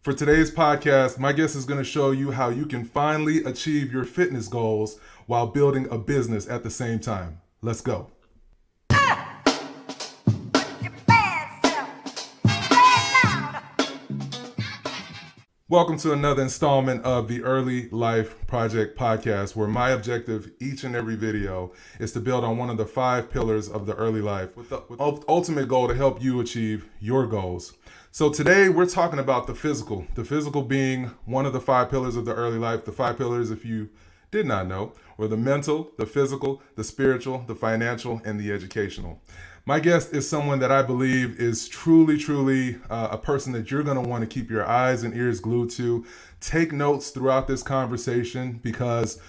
For today's podcast, my guest is going to show you how you can finally achieve your fitness goals while building a business at the same time. Let's go. Welcome to another installment of the Early Life Project podcast, where my objective each and every video is to build on one of the 5 pillars of the early life with the ultimate goal to help you achieve your goals. So today we're talking about the physical being one of the 5 pillars of the early life. The 5 pillars, if you did not know, were the mental, the physical, the spiritual, the financial, and the educational. My guest is someone that I believe is truly a person that you're going to want to keep your eyes and ears glued to. Take notes throughout this conversation because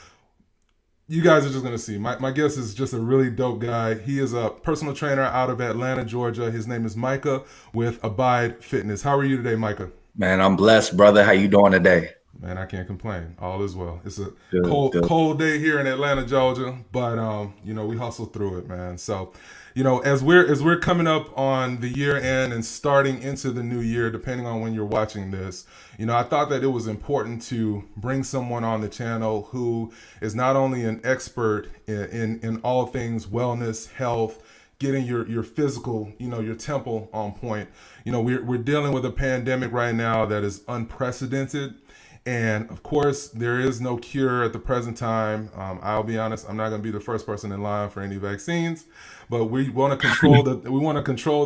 you guys are just going to see. My guest is just a really dope guy. He is a personal trainer out of Atlanta, Georgia. His name is Micah with Abide Fitness. How are you today, Micah? Man, I'm blessed, brother. How you doing today? Man, I can't complain. All is well. It's a Good. cold day here in Atlanta, Georgia, but we hustle through it, man. So, as we're coming up on the year end and starting into the new year, depending on when you're watching this, I thought that it was important to bring someone on the channel who is not only an expert in all things wellness, health, getting your physical, your temple on point. We're dealing with a pandemic right now that is unprecedented. And of course, there is no cure at the present time. I'll be honest, I'm not going to be the first person in line for any vaccines, but we want to control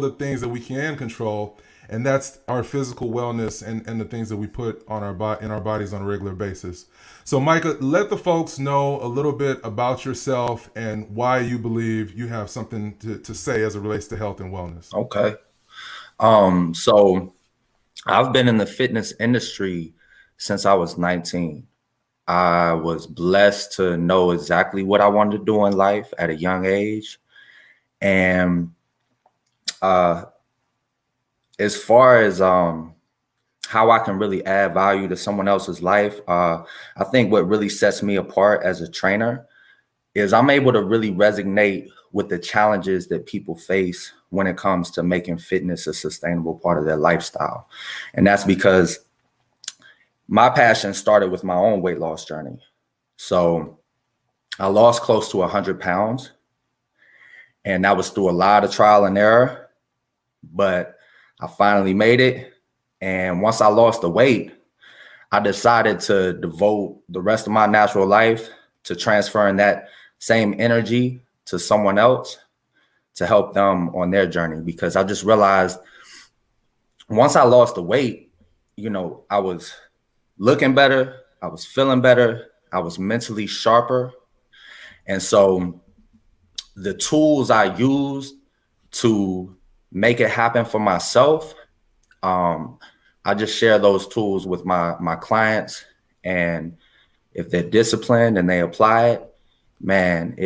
the things that we can control, and that's our physical wellness and the things that we put on in our bodies on a regular basis. So, Micah, let the folks know a little bit about yourself and why you believe you have something to say as it relates to health and wellness. Okay. So I've been in the fitness industry since I was 19. I was blessed to know exactly what I wanted to do in life at a young age. And as far as how I can really add value to someone else's life, I think what really sets me apart as a trainer is I'm able to really resonate with the challenges that people face when it comes to making fitness a sustainable part of their lifestyle. And that's because my passion started with my own weight loss journey. So I lost close to 100 pounds, and that was through a lot of trial and error, but I finally made it. And once I lost the weight, I decided to devote the rest of my natural life to transferring that same energy to someone else to help them on their journey, because I just realized once I lost the weight, I was looking better, I was feeling better, I was mentally sharper. And so the tools I used to make it happen for myself, I just share those tools with my clients. And if they're disciplined and they apply it, man,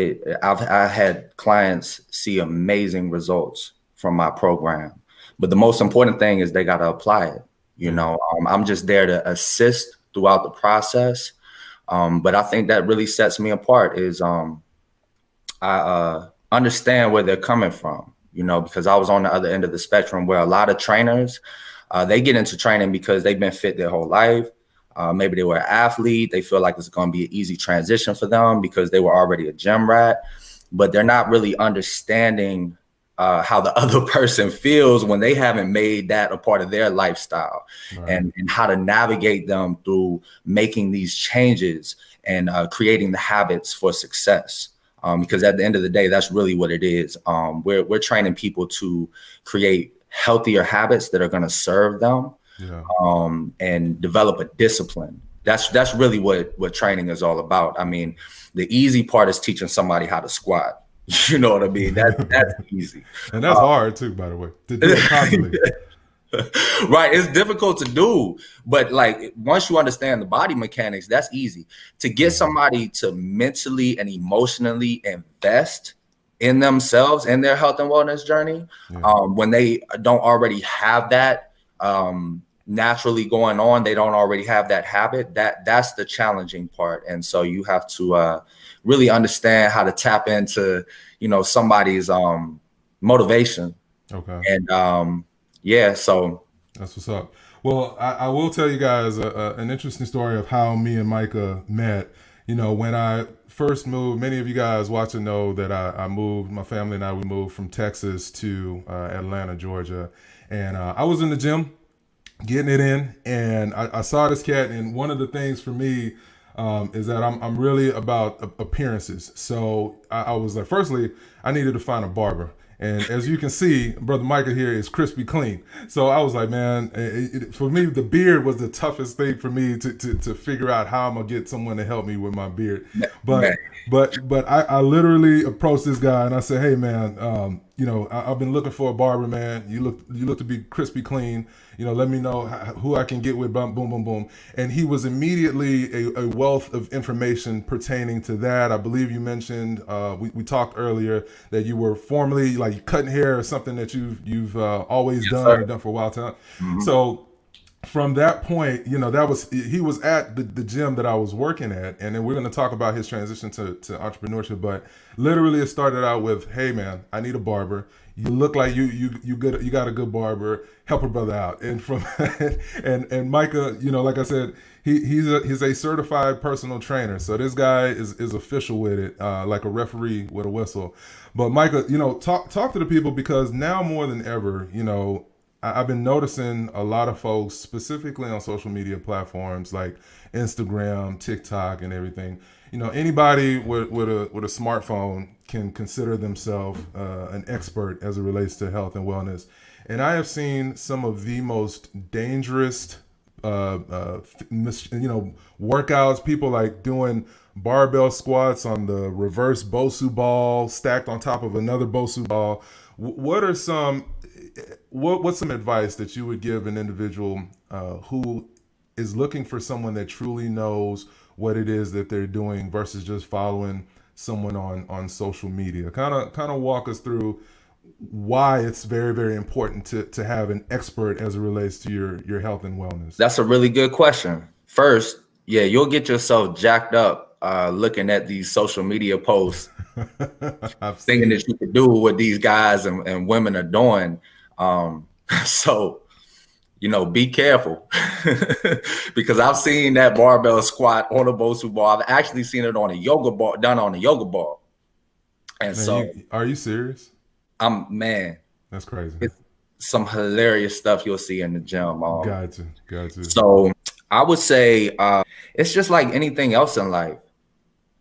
I've had clients see amazing results from my program. But the most important thing is they got to apply it. I'm just there to assist throughout the process. But I think that really sets me apart is I understand where they're coming from, because I was on the other end of the spectrum where a lot of trainers, they get into training because they've been fit their whole life. Maybe they were an athlete. They feel like it's going to be an easy transition for them because they were already a gym rat, but they're not really understanding how the other person feels when they haven't made that a part of their lifestyle. Right. and how to navigate them through making these changes and creating the habits for success. Because at the end of the day, that's really what it is. We're training people to create healthier habits that are going to serve them. Yeah. And develop a discipline. That's really what training is all about. I mean, the easy part is teaching somebody how to squat. You know what I mean? That's easy. And that's hard too, by the way, to do it constantly. Right. It's difficult to do, but like once you understand the body mechanics, that's easy. To get somebody to mentally and emotionally invest in themselves and their health and wellness journey, when they don't already have that naturally going on, they don't already have that habit, that's the challenging part. And so you have to really understand how to tap into, somebody's motivation. Okay. And so that's what's up. Well, I will tell you guys an interesting story of how me and Micah met. You know, when I first moved, many of you guys watching know that I moved, my family and I, we moved from Texas to Atlanta, Georgia. And I was in the gym getting it in, and I saw this cat. And one of the things for me is that I'm really about appearances. So I was like, firstly, I needed to find a barber. And as you can see, Brother Micah here is crispy clean. So I was like, man, for me, the beard was the toughest thing for me to figure out how I'm going to get someone to help me with my beard. But I literally approached this guy and I said, hey, man, you know, I've been looking for a barber, man. You look to be crispy clean. You know, let me know who I can get with. Boom, boom, boom, boom. And he was immediately a wealth of information pertaining to that. I believe you mentioned we talked earlier that you were formerly like cutting hair or something that you've always done sir. or done for a while time. Mhm. So from that point, you know, he was at the gym that I was working at, and then we're going to talk about his transition to entrepreneurship. But literally, it started out with, "Hey, man, I need a barber. You look like you got a good barber. Help a brother out." And from and Micah, you know, like I said, he's a certified personal trainer. So this guy is official with it, like a referee with a whistle. But Micah, you know, talk to the people, because now more than ever, you know, I've been noticing a lot of folks, specifically on social media platforms like Instagram, TikTok, and everything. You know, anybody with a smartphone can consider themselves an expert as it relates to health and wellness. And I have seen some of the most dangerous, workouts. People like doing barbell squats on the reverse Bosu ball stacked on top of another Bosu ball. What are some what's some advice that you would give an individual who is looking for someone that truly knows what it is that they're doing versus just following someone on social media? Kind of walk us through why it's very, very important to have an expert as it relates to your health and wellness. That's a really good question. First, yeah, you'll get yourself jacked up looking at these social media posts, thinking that you could do what these guys and women are doing. So, you know, be careful because I've seen that barbell squat on a Bosu ball. I've actually seen it on a yoga ball, done on a yoga ball. And Man, so, are you serious? man, That's crazy. it's some hilarious stuff you'll see in the gym. Gotcha. So I would say it's just like anything else in life.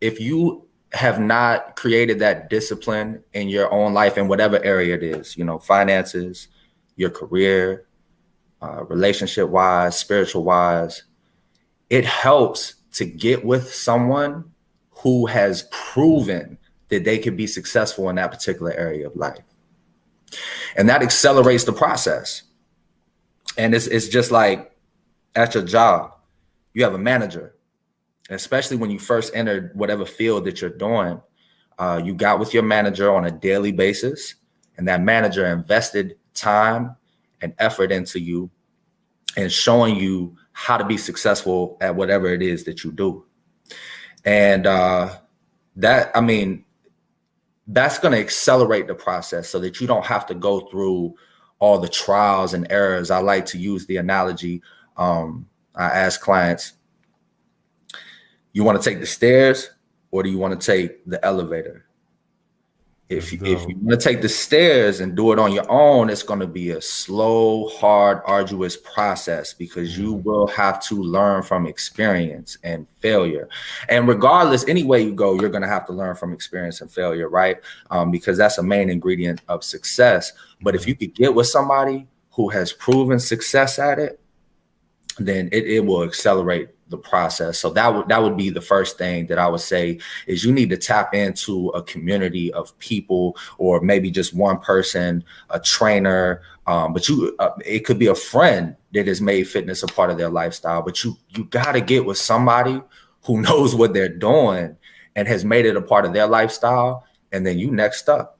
If you have not created that discipline in your own life, in whatever area it is, you know, finances, your career, relationship wise, spiritual wise, it helps to get with someone who has proven that they can be successful in that particular area of life. And that accelerates the process. And it's just like at your job, you have a manager, especially when you first entered whatever field that you're doing. You got with your manager on a daily basis, and that manager invested time and effort into you and showing you how to be successful at whatever it is that you do. And that's going to accelerate the process so that you don't have to go through all the trials and errors. I like to use the analogy. I ask clients, you want to take the stairs or do you want to take the elevator? If you want to take the stairs and do it on your own, it's going to be a slow, hard, arduous process because you will have to learn from experience and failure. And regardless, any way you go, you're going to have to learn from experience and failure, right? Because that's a main ingredient of success. But if you could get with somebody who has proven success at it, then it will accelerate the process. So that would be the first thing that I would say is you need to tap into a community of people, or maybe just one person, a trainer, but it could be a friend that has made fitness a part of their lifestyle. But you got to get with somebody who knows what they're doing and has made it a part of their lifestyle, and then you next up.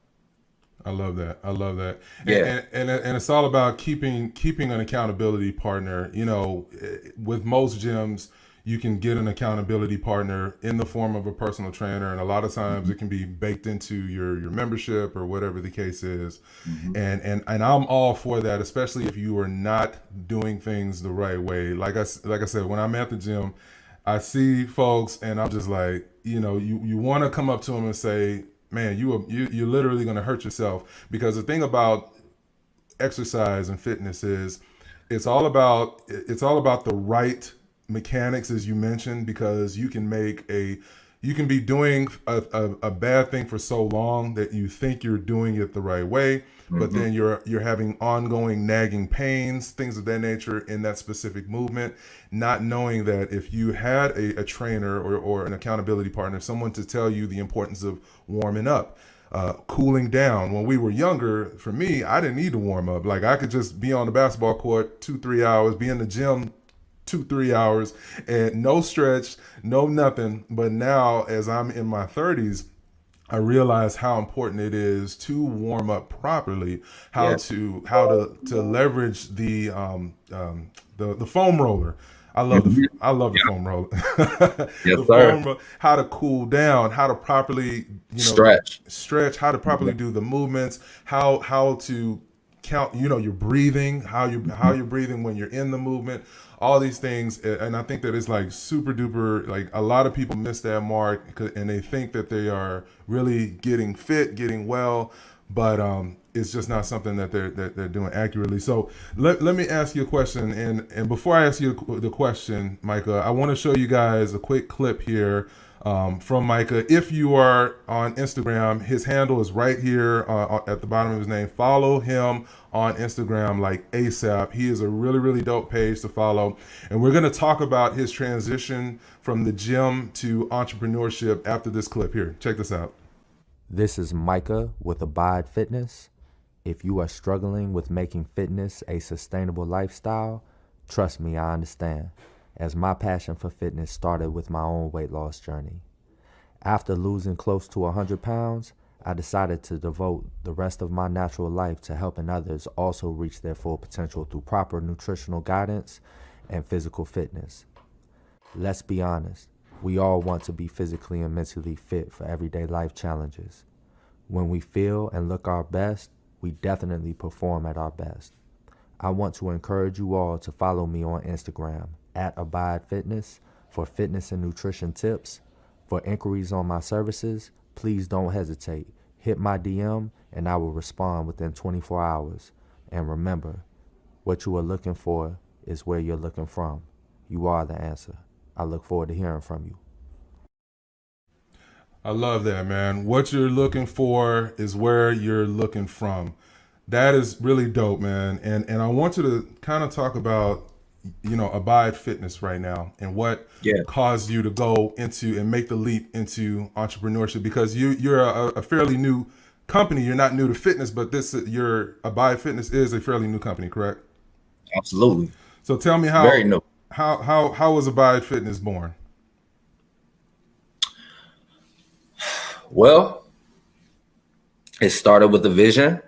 I love that. Yeah. And it's all about keeping an accountability partner. You know, with most gyms, you can get an accountability partner in the form of a personal trainer, and a lot of times it can be baked into your membership or whatever the case is. Mhm. And I'm all for that, especially if you are not doing things the right way. Like I said, when I'm at the gym, I see folks and I'm just like, you want to come up to them and say, man, you're literally going to hurt yourself, because the thing about exercise and fitness is it's all about the right mechanics, as you mentioned, because you can be doing a bad thing for so long that you think you're doing it the right way, but Mhm. then you're having ongoing nagging pains, things of that nature in that specific movement, not knowing that if you had a trainer or an accountability partner, someone to tell you the importance of warming up, cooling down. When we were younger, for me, I didn't need to warm up. Like, I could just be on the basketball court 2-3 hours, be in the gym 2-3 hours, and no stretch, no nothing. But now, as I'm in my 30s, I realize how important it is to warm up properly, how Yeah. to leverage the foam roller. Mhm. I love the Yeah. foam roller. Yes, The sir. how to cool down, how to properly, Stretch. stretch, how to properly do the movements, how to count, your breathing, how you're breathing when you're in the movement, all these things. And I think that it's like super duper, like, a lot of people miss that mark, and they think that they are really getting fit, getting well, but it's just not something that they're doing accurately. So let me ask you a question, and before I ask you the question, Micah, I want to show you guys a quick clip here, from Micah. If you are on Instagram, his handle is right here, at the bottom of his name. Follow him on Instagram like ASAP. He is a really, really dope page to follow. And we're going to talk about his transition from the gym to entrepreneurship after this clip here. Check this out. This is Micah with Abide Fitness. If you are struggling with making fitness a sustainable lifestyle, trust me, I understand, as my passion for fitness started with my own weight loss journey. After losing close to 100 pounds, I decided to devote the rest of my natural life to helping others also reach their full potential through proper nutritional guidance and physical fitness. Let's be honest, we all want to be physically and mentally fit for everyday life challenges. When we feel and look our best, we definitely perform at our best. I want to encourage you all to follow me on Instagram at Abide Fitness for fitness and nutrition tips. For inquiries on my services, please don't hesitate. Hit my DM and I will respond within 24 hours. And remember, what you are looking for is where you're looking from. You are the answer. I look forward to hearing from you. I love that, man. What you're looking for is where you're looking from. That is really dope, man. And I want you to kind of talk about, Abide Fitness right now, and what Yeah. caused you to go into and make the leap into entrepreneurship, because you're a fairly new company. You're not new to fitness, but your Abide Fitness is a fairly new company, correct? Absolutely. So tell me Very new. how was Abide Fitness born? Well, it started with a vision.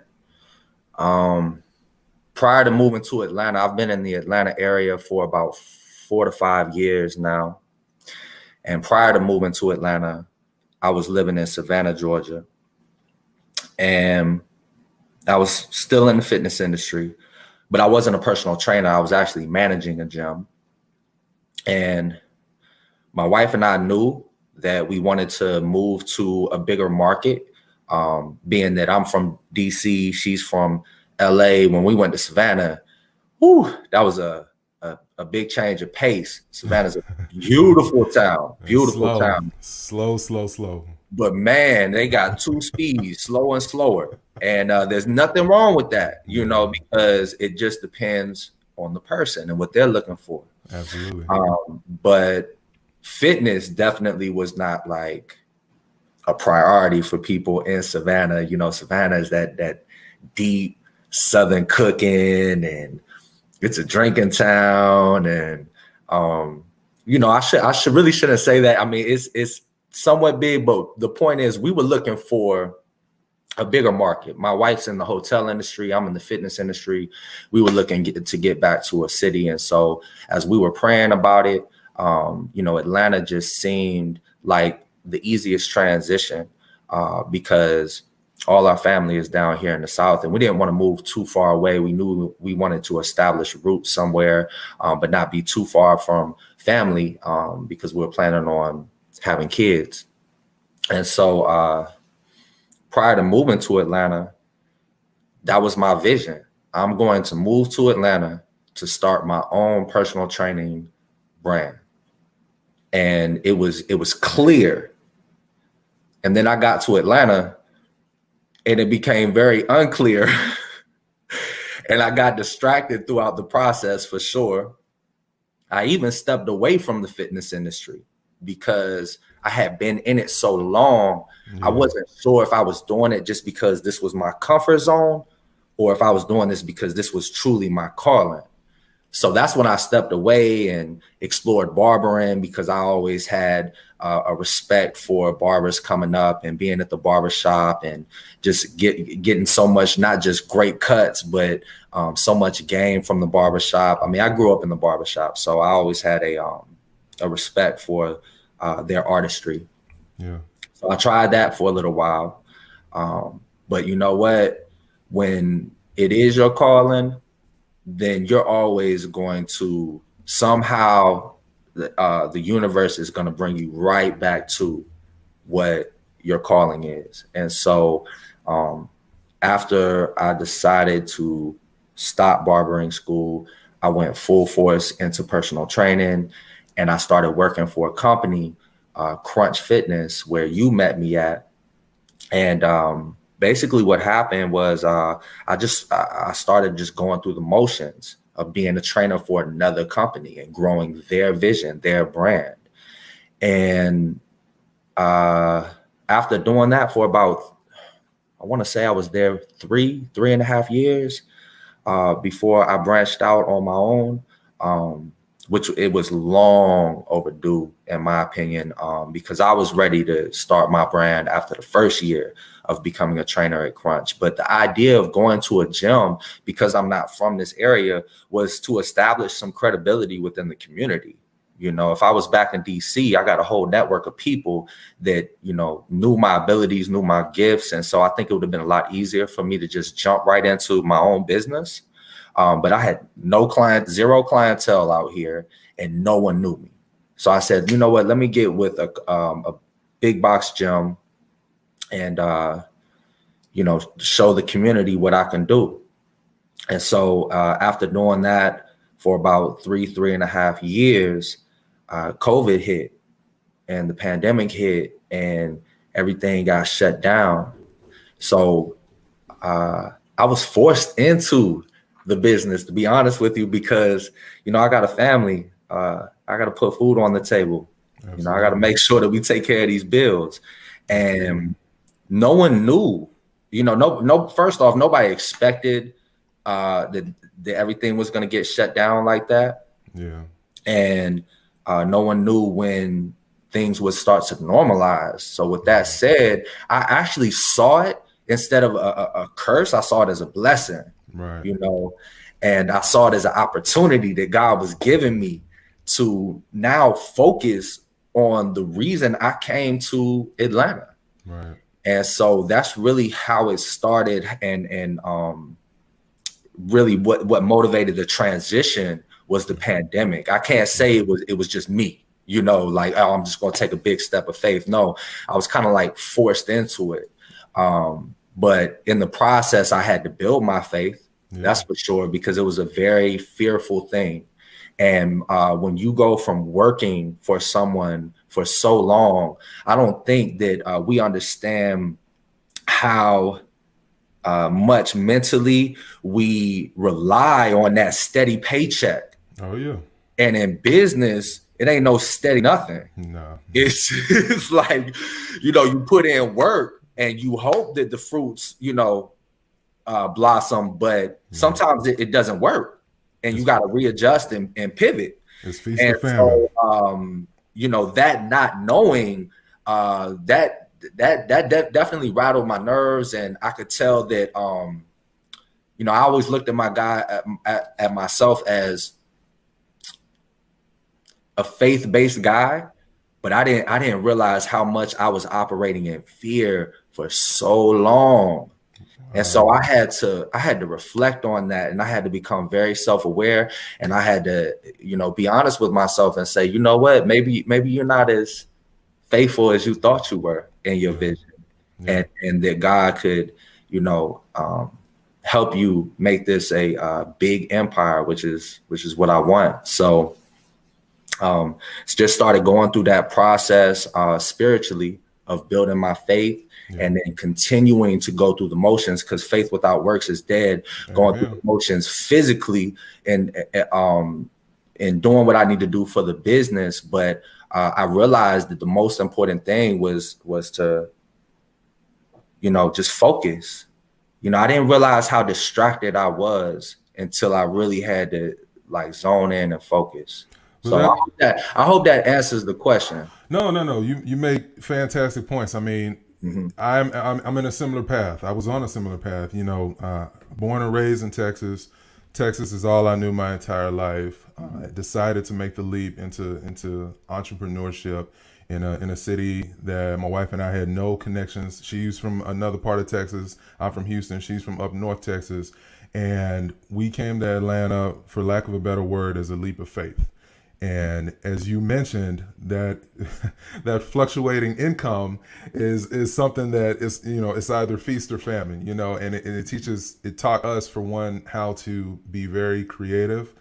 Prior to moving to Atlanta, I've been in the Atlanta area for about 4 to 5 years now. And prior to moving to Atlanta, I was living in Savannah, Georgia. And I was still in the fitness industry, but I wasn't a personal trainer. I was actually managing a gym. And my wife and I knew that we wanted to move to a bigger market, being that I'm from DC, she's from LA. When we went to Savannah, that was a big change of pace. Savannah's a beautiful town, beautiful town. Slow. But man, they got two speeds, slow and slower. And there's nothing wrong with that, because it just depends on the person and what they're looking for. Absolutely. But fitness definitely was not like a priority for people in Savannah. Savannah is that deep Southern cooking, and it's a drinking town. And I shouldn't say that. I mean, it's somewhat big, but the point is, we were looking for a bigger market. My wife's in the hotel industry. I'm in the fitness industry. We were looking to get back to a city. And so as we were praying about it, Atlanta just seemed like the easiest transition because all our family is down here in the South, and we didn't want to move too far away. We knew we wanted to establish roots somewhere, but not be too far from family because we were planning on having kids. And so prior to moving to Atlanta, that was my vision. I'm going to move to Atlanta to start my own personal training brand. And it was clear. And then I got to Atlanta and it became very unclear. And I got distracted throughout the process for sure. I even stepped away from the fitness industry because I had been in it so long. I wasn't sure if I was doing it just because this was my comfort zone or if I was doing this because this was truly my calling. So that's when I stepped away and explored barbering because I always had a respect for barbers coming up and being at the barber shop and just getting so much, not just great cuts, but so much game from the barber shop. I mean, I grew up in the barber shop, so I always had a respect for their artistry. Yeah. So I tried that for a little while. But you know what? When it is your calling, then you're always going to somehow the universe is going to bring you right back to what your calling is. And so after I decided to stop barbering school, I went full force into personal training and I started working for a company, Crunch Fitness, where you met me at. And basically what happened was I started just going through the motions of being a trainer for another company and growing their vision, their brand. And after doing that for about, I want to say I was there 3.5 years before I branched out on my own, which it was long overdue, in my opinion, because I was ready to start my brand after the first year of becoming a trainer at Crunch. But the idea of going to a gym, because I'm not from this area, was to establish some credibility within the community. You know, if I was back in DC, I got a whole network of people that, you know, knew my abilities, knew my gifts. And so I think it would have been a lot easier for me to just jump right into my own business. But I had zero clientele out here and no one knew me. So I said, you know what, let me get with a big box gym and, show the community what I can do. And so after doing that for about 3.5 years, COVID hit and the pandemic hit and everything got shut down. So I was forced into the business, to be honest with you, because, you know, I got a family. I got to put food on the table. Absolutely. You know, I got to make sure that we take care of these bills. And no one knew, you know, no, first off, nobody expected that everything was going to get shut down like that. Yeah. And no one knew when things would start to normalize. So with that said, I actually saw it instead of a curse. I saw it as a blessing. Right. You know, and I saw it as an opportunity that God was giving me to now focus on the reason I came to Atlanta. Right. And so that's really how it started. And really what motivated the transition was the pandemic. I can't say it was just me, you know, like, oh, I'm just going to take a big step of faith. No, I was kind of like forced into it. But in the process, I had to build my faith. Yeah. That's for sure, because it was a very fearful thing. And when you go from working for someone for so long, I don't think that we understand how much mentally we rely on that steady paycheck. Oh, yeah. And in business, it ain't no steady nothing. No. It's like, you know, you put in work and you hope that the fruits, you know, blossom, but sometimes it doesn't work and you got to readjust and pivot. It's feast or famine. So, you know, that not knowing that definitely rattled my nerves. And I could tell that, you know, I always looked at my guy at myself as a faith-based guy, but I didn't realize how much I was operating in fear for so long. And so I had to reflect on that, and I had to become very self-aware, and I had to, be honest with myself and say, you know what, maybe you're not as faithful as you thought you were in your vision. And that God could, help you make this a big empire, which is what I want. So just started going through that process spiritually of building my faith, and then continuing to go through the motions, because faith without works is dead. Going through the motions physically and doing what I need to do for the business. But I realized that the most important thing was to, just focus. I didn't realize how distracted I was until I really had to zone in and focus. So I hope that answers the question. No. You make fantastic points. I mean, I'm in a similar path. I was on a similar path. Born and raised in Texas. Texas is all I knew my entire life. I decided to make the leap into entrepreneurship in a city that my wife and I had no connections. She's from another part of Texas. I'm from Houston. She's from up north Texas. And we came to Atlanta, for lack of a better word, as a leap of faith. And as you mentioned, that that fluctuating income is something that is, it's either feast or famine, and it taught us, for one, how to be very creative,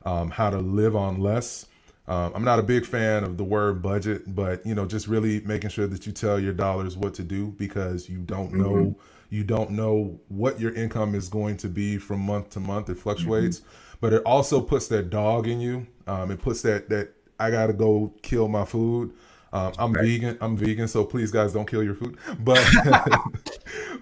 how to live on less. I'm not a big fan of the word budget, but, just really making sure that you tell your dollars what to do, because you don't know what your income is going to be from month to month. It fluctuates. But it also puts that dog in you. It puts that I gotta go kill my food. I'm vegan, so please, guys, don't kill your food. But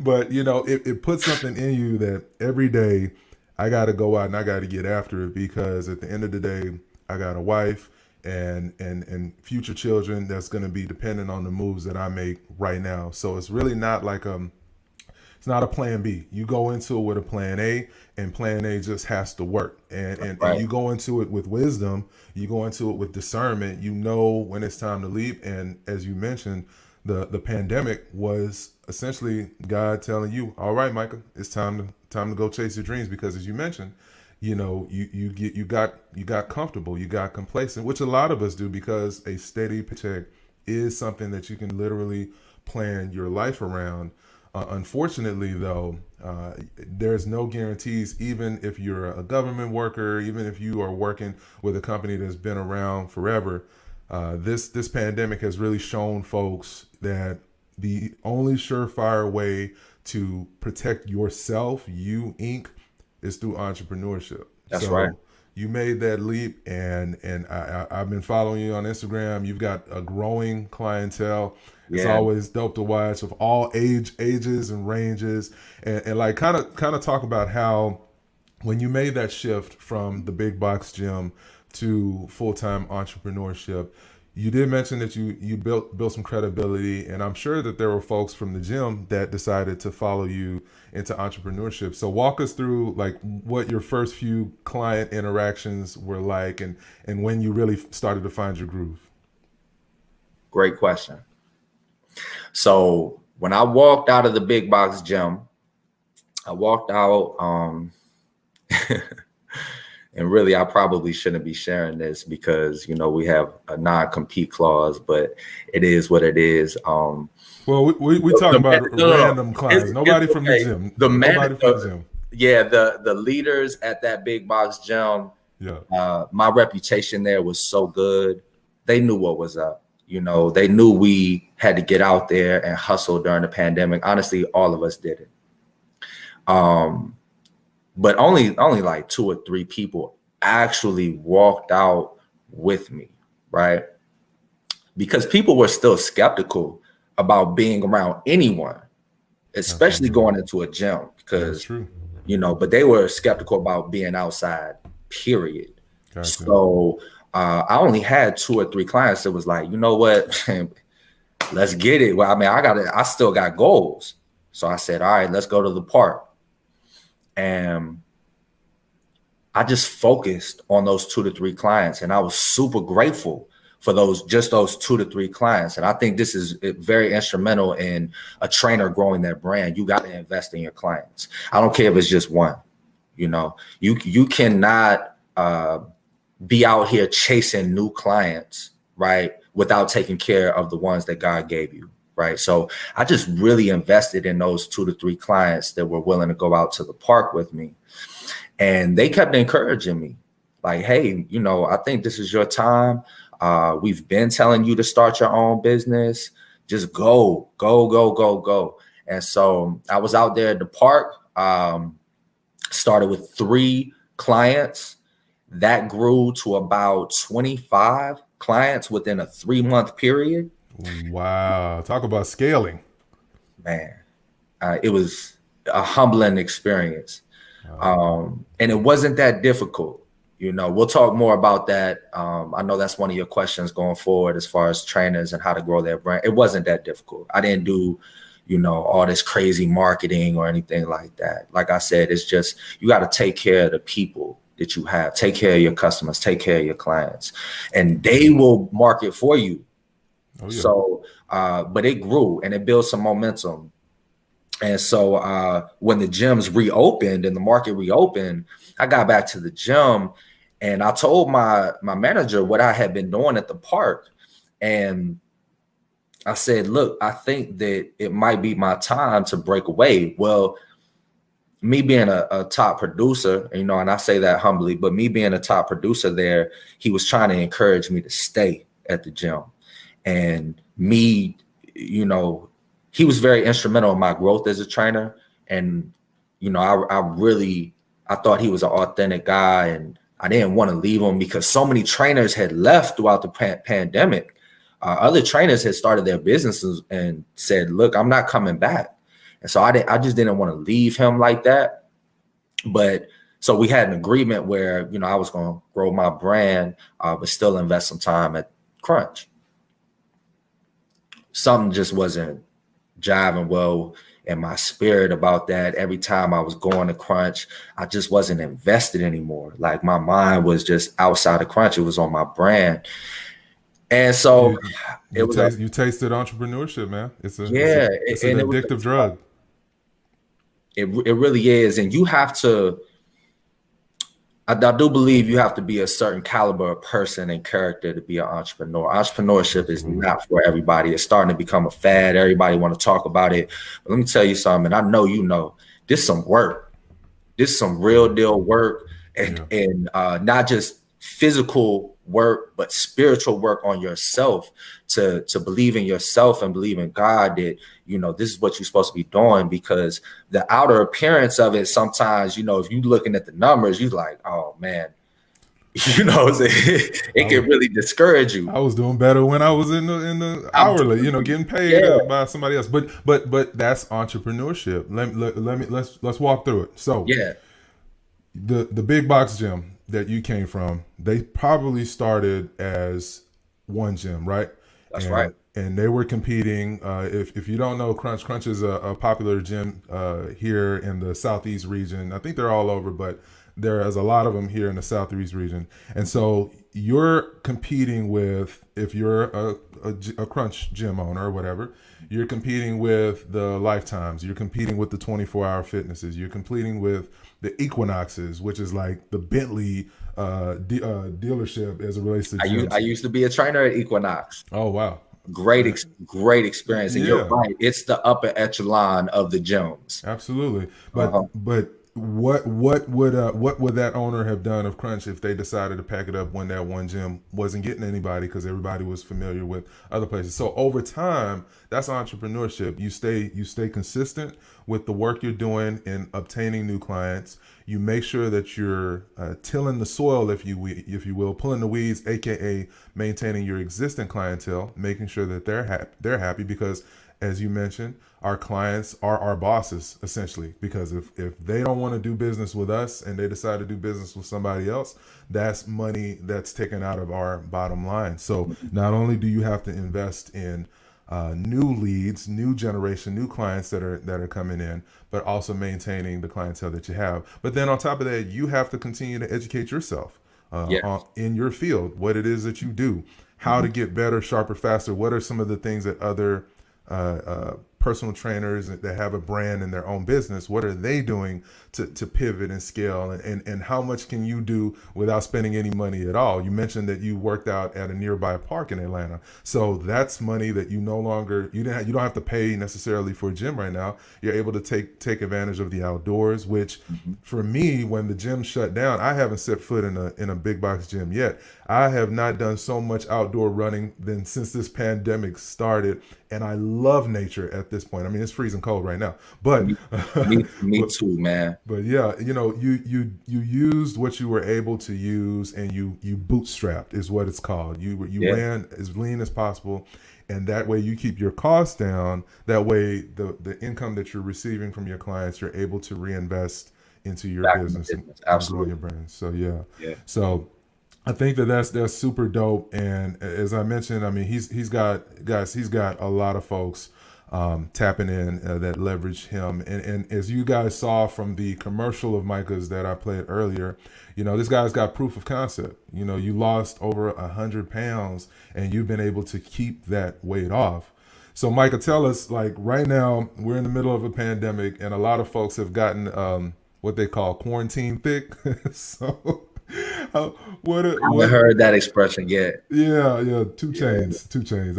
but it puts something in you that every day I gotta go out and I gotta get after it, because at the end of the day, I got a wife and future children that's gonna be dependent on the moves that I make right now. So it's really not like it's not a plan B. You go into it with a plan A, and plan A just has to work. And you go into it with wisdom. You go into it with discernment. You know when it's time to leap. And as you mentioned, the pandemic was essentially God telling you, all right, Micah, it's time to go chase your dreams. Because as you mentioned, you got comfortable, you got complacent, which a lot of us do, because a steady paycheck is something that you can literally plan your life around. Unfortunately, though, there's no guarantees, even if you're a government worker, even if you are working with a company that's been around forever. This pandemic has really shown folks that the only surefire way to protect yourself, you Inc., is through entrepreneurship. That's right. You made that leap, and I've been following you on Instagram. You've got a growing clientele. It's always dope to watch, of all ages and ranges, and like kind of talk about how when you made that shift from the big box gym to full-time entrepreneurship, you did mention that you built some credibility, and I'm sure that there were folks from the gym that decided to follow you into entrepreneurship. So walk us through like what your first few client interactions were like, and when you really started to find your groove. Great question. So when I walked out of the big box gym, I walked out, and really, I probably shouldn't be sharing this, because, we have a non-compete clause, but it is what it is. Well, we talk about random clients. Nobody from the gym. Nobody from the gym. Yeah, the leaders at that big box gym. Yeah. My reputation there was so good. They knew what was up. They knew we had to get out there and hustle during the pandemic. Honestly, all of us did it. But only like 2 or 3 people actually walked out with me, right? Because people were still skeptical about being around anyone, especially going into a gym, because, but they were skeptical about being outside, period. Gotcha. So I only had 2 or 3 clients that was like, you know what, let's get it. Well, I mean, I still got goals. So I said, all right, let's go to the park. And I just focused on those 2 to 3 clients, and I was super grateful for those 2 to 3 clients. And I think this is very instrumental in a trainer growing their brand. You got to invest in your clients. I don't care if it's just one. You know, you cannot be out here chasing new clients, right, without taking care of the ones that God gave you, right? So I just really invested in those 2 to 3 clients that were willing to go out to the park with me. And they kept encouraging me like, hey, you know, I think this is your time. We've been telling you to start your own business. Just go. And so I was out there at the park, started with 3 clients. That grew to about 25 clients within a 3-month period. Wow. Talk about scaling. Man, it was a humbling experience. And it wasn't that difficult. You know, we'll talk more about that. I know that's one of your questions going forward as far as trainers and how to grow their brand. It wasn't that difficult. I didn't do, you know, all this crazy marketing or anything like that. Like I said, it's just, you got to take care of the people that you have, take care of your customers, take care of your clients, and they will market for you. Oh, yeah. So, but it grew and it built some momentum. And so when the gyms reopened and the market reopened, I got back to the gym and I told my manager what I had been doing at the park. And I said, look, I think that it might be my time to break away. Well, me being a top producer, you know, and I say that humbly, but me being a top producer there, he was trying to encourage me to stay at the gym. And me, you know, he was very instrumental in my growth as a trainer. And, you know, I thought he was an authentic guy, and I didn't want to leave him because so many trainers had left throughout the pandemic. Other trainers had started their businesses and said, look, I'm not coming back. And so I just didn't want to leave him like that. But so we had an agreement where, you know, I was going to grow my brand, but still invest some time at Crunch. Something just wasn't jiving well in my spirit about that. Every time I was going to Crunch, I just wasn't invested anymore. Like my mind was just outside of Crunch. It was on my brand. And so you tasted entrepreneurship, man. It's an addictive drug. It really is. And you have to, I do believe you have to be a certain caliber of person and character to be an entrepreneur. Entrepreneurship is not for everybody. It's starting to become a fad. Everybody want to talk about it. But let me tell you something. I know, you know, this is some work. This is some real deal work, and not just physical work, but spiritual work on yourself to believe in yourself and believe in God that, you know, this is what you're supposed to be doing, because the outer appearance of it, sometimes, you know, if you're looking at the numbers, you're like, oh man, you know, it can really discourage you. I was doing better when I was in the hourly, you know, getting paid by somebody else. But that's entrepreneurship. Let's walk through it. So the big box gym that you came from, they probably started as one gym, right? That's right. And they were competing. If you don't know, Crunch is a popular gym here in the Southeast region. I think they're all over, but there is a lot of them here in the Southeast region. And so you're competing with, if you're a Crunch gym owner or whatever, you're competing with the Lifetimes. You're competing with the 24-hour fitnesses. You're competing with the Equinoxes, which is like the Bentley dealership as it relates to gyms. I used to be a trainer at Equinox. Oh, wow. Great experience. And you're right. It's the upper echelon of the gyms. Absolutely. But what would that owner have done of Crunch if they decided to pack it up when that one gym wasn't getting anybody because everybody was familiar with other places? So over time, that's entrepreneurship. You stay consistent with the work you're doing in obtaining new clients. You make sure that you're tilling the soil, if you will, pulling the weeds, aka maintaining your existing clientele, making sure that they're happy, because as you mentioned, our clients are our bosses, essentially, because if they don't want to do business with us and they decide to do business with somebody else, that's money that's taken out of our bottom line. So not only do you have to invest in new leads, new generation, new clients that are coming in, but also maintaining the clientele that you have. But then on top of that, you have to continue to educate yourself Yeah. in your field, what it is that you do, how to get better, sharper, faster. What are some of the things that other personal trainers that have a brand in their own business, what are they doing to pivot and scale, and how much can you do without spending any money at all? You mentioned that you worked out at a nearby park in Atlanta, so that's money that you no longer you don't have to pay necessarily for a gym right now. You're able to take advantage of the outdoors, which for me, when the gym shut down, I haven't set foot in a big box gym yet. I have not done so much outdoor running since this pandemic started, and I love nature at this point. I mean, it's freezing cold right now, but Me too, man. but yeah, you used what you were able to use, and you bootstrapped is what it's called. You ran as lean as possible, and that way you keep your costs down. That way the income that you're receiving from your clients, you're able to reinvest into your Back in business, the and business. grow Absolutely. your brand. So yeah, Yeah. so I think that's super dope. And as I mentioned, I mean, he's got a lot of folks tapping in that leverage him. And as you guys saw from the commercial of Micah's that I played earlier, this guy's got proof of concept. You lost over 100 pounds, and you've been able to keep that weight off. So Micah, tell us, like, right now we're in the middle of a pandemic, and a lot of folks have gotten what they call quarantine thick. So uh, what I haven't heard that expression yet. yeah, two chains, two chains.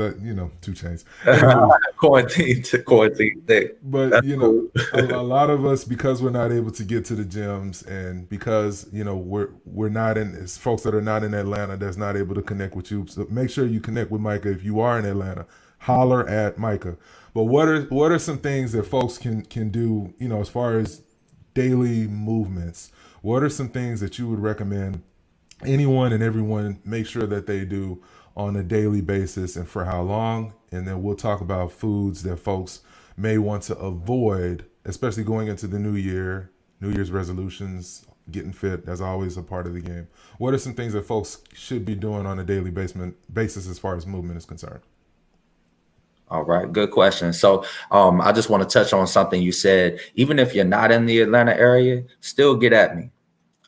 Two chains. Anywho, Quarantine to quarantine thing. but That's cool. a lot of us, because we're not able to get to the gyms, and because we're not in, it's folks that are not in Atlanta that's not able to connect with you. So make sure you connect with Micah if you are in Atlanta. Holler at Micah. But what are some things that folks can do? As far as daily movements, what are some things that you would recommend anyone and everyone make sure that they do on a daily basis, and for how long? And then we'll talk about foods that folks may want to avoid, especially going into the new year, New Year's resolutions, getting fit. That's always a part of the game. What are some things that folks should be doing on a daily basis as far as movement is concerned? All right, good question. So I just want to touch on something you said. Even if you're not in the Atlanta area, still get at me.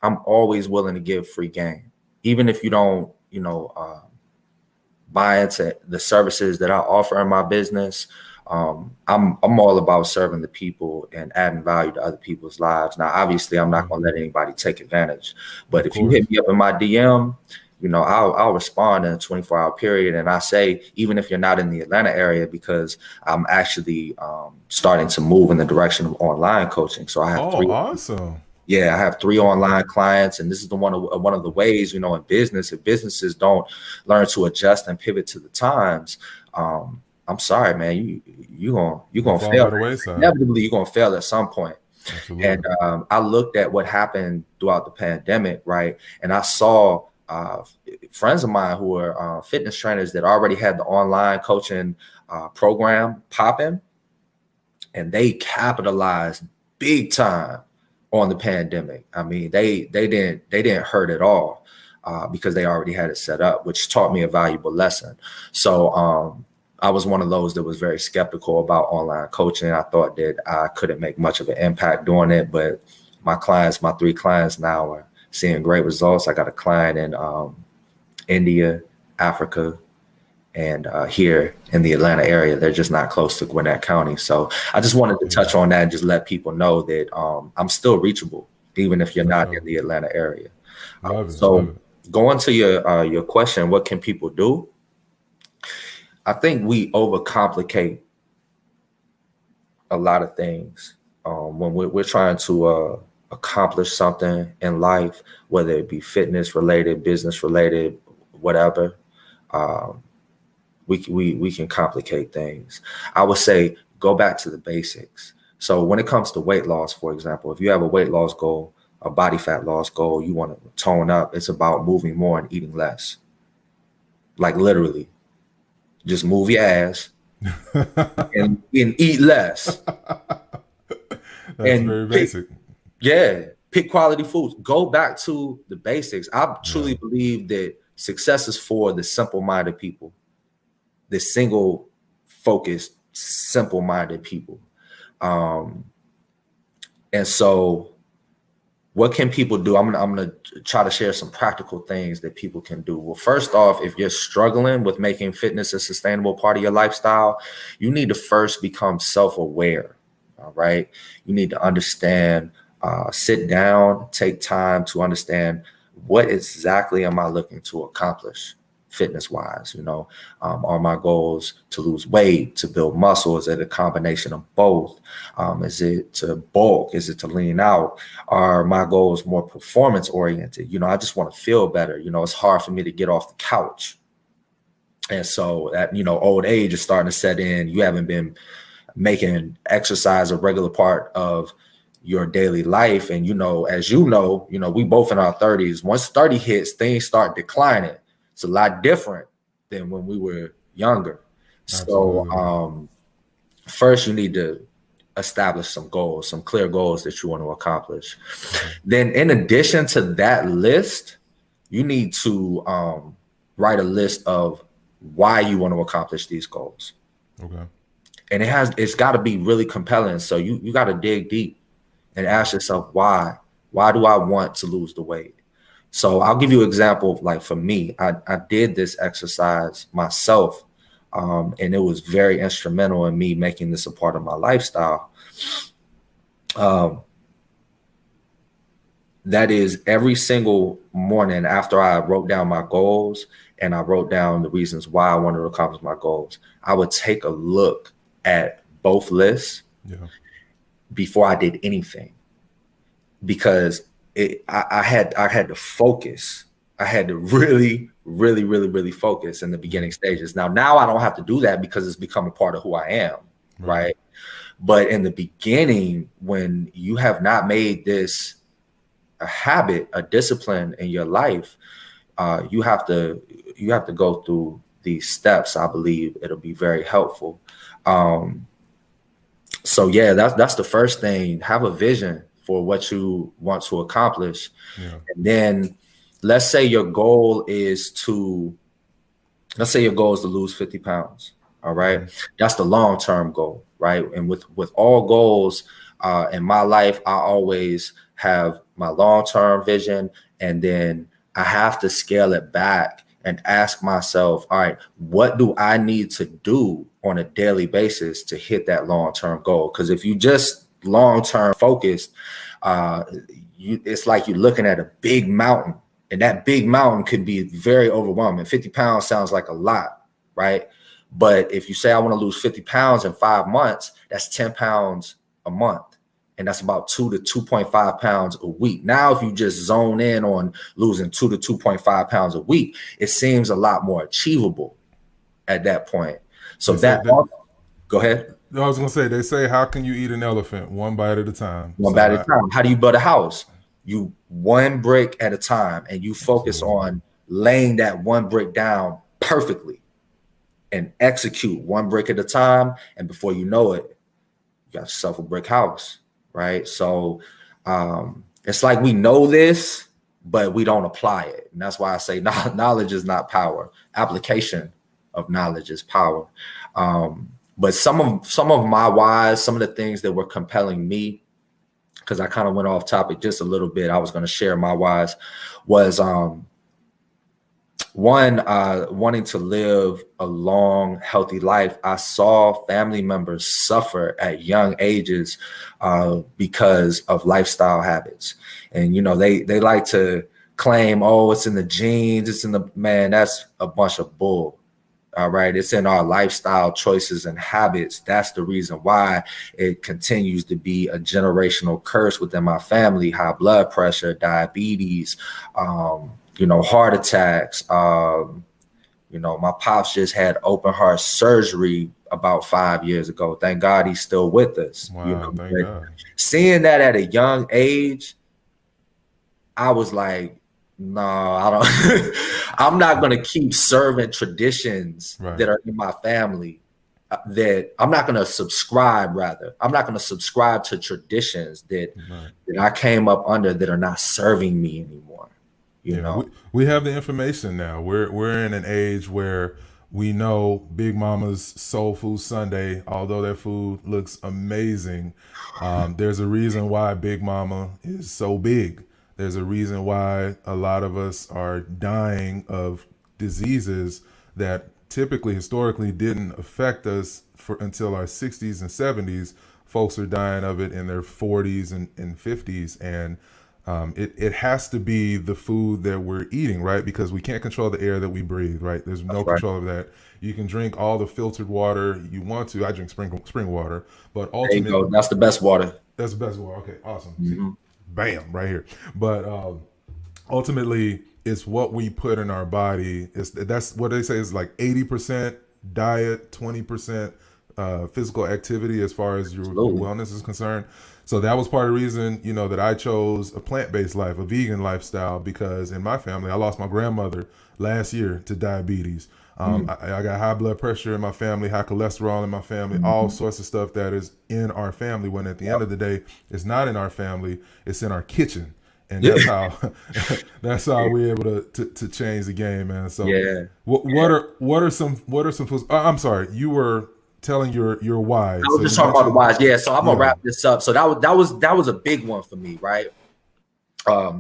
I'm always willing to give free game, even if you don't, buy into the services that I offer in my business. I'm all about serving the people and adding value to other people's lives. Now, obviously, I'm not going to let anybody take advantage, but if you hit me up in my DM, I'll respond in a 24-hour period. And I say, even if you're not in the Atlanta area, because I'm actually starting to move in the direction of online coaching. So I have awesome. Yeah, I have 3 online clients, and this is one of the ways, in business, if businesses don't learn to adjust and pivot to the times, I'm sorry, man, you're gonna fail. Inevitably, you're gonna fail at some point. Absolutely. And I looked at what happened throughout the pandemic, right? And I saw friends of mine who are fitness trainers that already had the online coaching program popping, and they capitalized big time on the pandemic. I mean, they didn't hurt at all because they already had it set up, which taught me a valuable lesson. So I was one of those that was very skeptical about online coaching. I thought that I couldn't make much of an impact doing it, but my 3 clients now are seeing great results. I got a client in India, Africa, and here in the Atlanta area. They're just not close to Gwinnett County. So I just wanted to touch on that and just let people know that I'm still reachable, even if you're not in the Atlanta area. Going to your question, what can people do? I think we overcomplicate a lot of things when we're trying to accomplish something in life, whether it be fitness related, business related, whatever. We can complicate things. I would say go back to the basics. So when it comes to weight loss, for example, if you have a weight loss goal, a body fat loss goal, you want to tone up, it's about moving more and eating less. Like literally, just move your ass and eat less. That's very basic. Pick quality foods. Go back to the basics. I truly believe that success is for the simple-minded people, the single focused, simple-minded people. And so what can people do? I'm gonna try to share some practical things that people can do. Well, first off, if you're struggling with making fitness a sustainable part of your lifestyle, you need to first become self-aware. All right. You need to understand, sit down, take time to understand what exactly am I looking to accomplish fitness wise. Are my goals to lose weight, to build muscle? Is it a combination of both? Is it to bulk? Is it to lean out? Are my goals more performance oriented? I just want to feel better. It's hard for me to get off the couch. And so that, old age is starting to set in. You haven't been making exercise a regular part of your daily life. And, as we both in our 30s. Once 30 hits, things start declining. It's a lot different than when we were younger. Absolutely. So first you need to establish some goals, some clear goals that you want to accomplish. Okay. Then in addition to that list, you need to write a list of why you want to accomplish these goals. Okay. And it's got to be really compelling. So you got to dig deep and ask yourself, why do I want to lose the weight? So I'll give you an example of, like, for me, I did this exercise myself, and it was very instrumental in me making this a part of my lifestyle. That is, every single morning after I wrote down my goals and I wrote down the reasons why I wanted to accomplish my goals, I would take a look at both lists before I did anything, because I had to focus. I had to really, really, really, really focus in the beginning stages. Now I don't have to do that because it's become a part of who I am, right? But in the beginning, when you have not made this a habit, a discipline in your life, you have to go through these steps. I believe it'll be very helpful. So yeah, that's the first thing. Have a vision for what you want to accomplish. Yeah. And then let's say your goal is to lose 50 pounds. All right. Mm-hmm. That's the long-term goal, right? And with all goals in my life, I always have my long-term vision, and then I have to scale it back and ask myself, all right, what do I need to do on a daily basis to hit that long-term goal? Because if you just long-term focused, it's like you're looking at a big mountain, and that big mountain could be very overwhelming. 50 pounds sounds like a lot, right? But if you say I want to lose 50 pounds in 5 months, that's 10 pounds a month. And that's about 2 to 2.5 pounds a week. Now, if you just zone in on losing 2 to 2.5 pounds a week, it seems a lot more achievable at that point. So go ahead. I was going to say, they say, how can you eat an elephant? One bite at a time. One bite at a time. How do you build a house? You one brick at a time, and you focus on laying that one brick down perfectly and execute one brick at a time. And before you know it, you got yourself a brick house, right? So it's like we know this, but we don't apply it. And that's why I say knowledge is not power. Application of knowledge is power. But some of my whys, some of the things that were compelling me, because I kind of went off topic just a little bit, I was going to share my whys, was one, wanting to live a long, healthy life. I saw family members suffer at young ages because of lifestyle habits. And, they like to claim, oh, it's in the genes, it's in the, man, that's a bunch of bull. All right. It's in our lifestyle choices and habits. That's the reason why it continues to be a generational curse within my family. High blood pressure, diabetes, heart attacks. My pops just had open heart surgery about 5 years ago. Thank God he's still with us. Wow, thank God. Seeing that at a young age, I was like, no, I don't. I'm not going to keep serving traditions that are in my family. That I'm not going to subscribe. Rather, I'm not going to subscribe to traditions that I came up under that are not serving me anymore. You know, we have the information now. We're in an age where We know Big Mama's Soul Food Sunday, although their food looks amazing, there's a reason why Big Mama is so big. There's a reason why a lot of us are dying of diseases that typically, historically, didn't affect us until our 60s and 70s. Folks are dying of it in their 40s and 50s. And it has to be the food that we're eating, right? Because we can't control the air that we breathe, right? There's no right. control of that. You can drink all the filtered water you want to. I drink spring water, but There you ultimately, go. That's the best water. that's the best water. Okay, awesome. See, Mm-hmm. bam, right here. But ultimately, it's what we put in our body. That's what they say is like 80% diet, 20% physical activity as far as your wellness is concerned. So that was part of the reason, that I chose a plant-based life, a vegan lifestyle, because in my family, I lost my grandmother last year to diabetes. I got high blood pressure in my family, high cholesterol in my family, all sorts of stuff that is in our family, when at the end of the day, it's not in our family, it's in our kitchen. And that's how we're able to change the game, man. So what are some foods? I'm sorry, you were telling your why. I was just talking about the whys. Yeah, so I'm gonna wrap this up. So that was a big one for me, right?